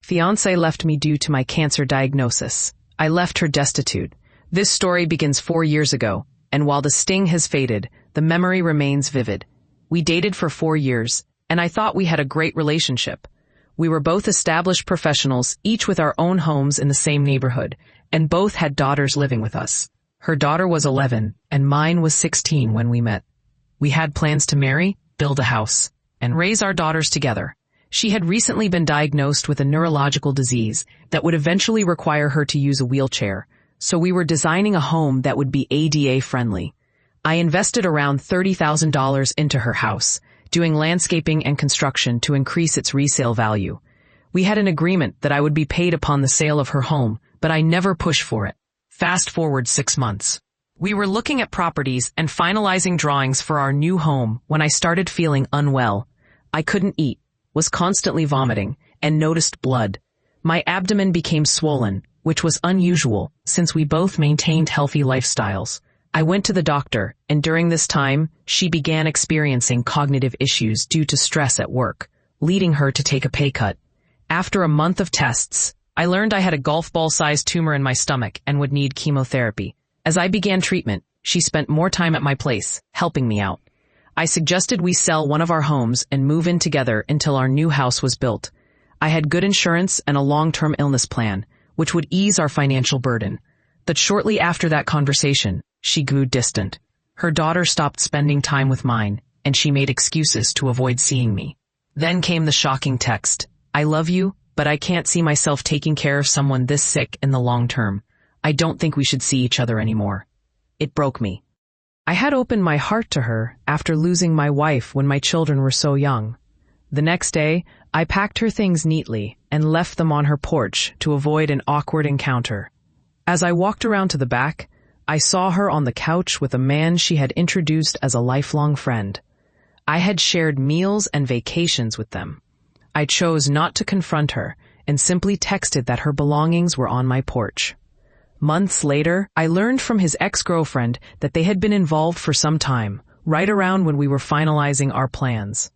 Fiancé left me due to my cancer diagnosis. I left her destitute. This story begins 4 years ago, and while the sting has faded, the memory remains vivid. We dated for 4 years, and I thought we had a great relationship. We were both established professionals, each with our own homes in the same neighborhood, and both had daughters living with us. Her daughter was 11, and mine was 16 when we met. We had plans to marry, build a house, and raise our daughters together. She had recently been diagnosed with a neurological disease that would eventually require her to use a wheelchair, so we were designing a home that would be ADA friendly. I invested around $30,000 into her house, doing landscaping and construction to increase its resale value. We had an agreement that I would be paid upon the sale of her home, but I never pushed for it. Fast forward 6 months. We were looking at properties and finalizing drawings for our new home when I started feeling unwell. I couldn't eat, was constantly vomiting, and noticed blood. My abdomen became swollen, which was unusual since we both maintained healthy lifestyles. I went to the doctor, and during this time, she began experiencing cognitive issues due to stress at work, leading her to take a pay cut. After a month of tests, I learned I had a golf ball-sized tumor in my stomach and would need chemotherapy. As I began treatment, she spent more time at my place, helping me out. I suggested we sell one of our homes and move in together until our new house was built. I had good insurance and a long-term illness plan, which would ease our financial burden. But shortly after that conversation, she grew distant. Her daughter stopped spending time with mine, and she made excuses to avoid seeing me. Then came the shocking text. I love you, but I can't see myself taking care of someone this sick in the long term. I don't think we should see each other anymore. It broke me. I had opened my heart to her after losing my wife when my children were so young. The next day, I packed her things neatly and left them on her porch to avoid an awkward encounter. As I walked around to the back, I saw her on the couch with a man she had introduced as a lifelong friend. I had shared meals and vacations with them. I chose not to confront her and simply texted that her belongings were on my porch. Months later, I learned from his ex-girlfriend that they had been involved for some time, right around when we were finalizing our plans.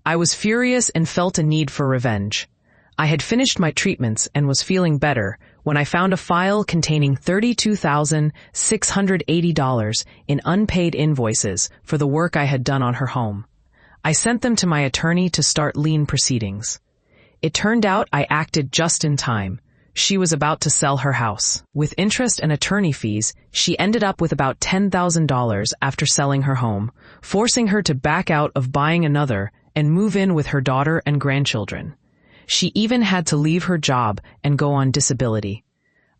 I was furious and felt a need for revenge. I had finished my treatments and was feeling better when I found a file containing $32,680 in unpaid invoices for the work I had done on her home. I sent them to my attorney to start lien proceedings. It turned out I acted just in time. She was about to sell her house. With interest and attorney fees, she ended up with about $10,000 after selling her home, forcing her to back out of buying another and move in with her daughter and grandchildren. She even had to leave her job and go on disability.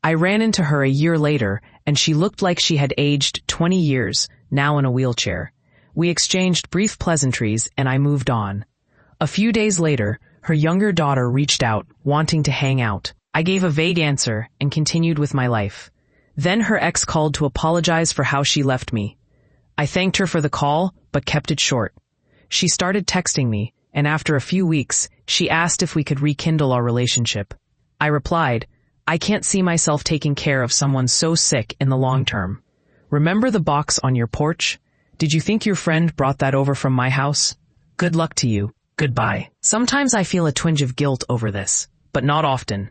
I ran into her a year later, and she looked like she had aged 20 years, now in a wheelchair. We exchanged brief pleasantries, and I moved on. A few days later, her younger daughter reached out, wanting to hang out. I gave a vague answer and continued with my life. Then her ex called to apologize for how she left me. I thanked her for the call, but kept it short. She started texting me, and after a few weeks, she asked if we could rekindle our relationship. I replied, I can't see myself taking care of someone so sick in the long term. Remember the box on your porch? Did you think your friend brought that over from my house? Good luck to you. Goodbye. Sometimes I feel a twinge of guilt over this, but not often.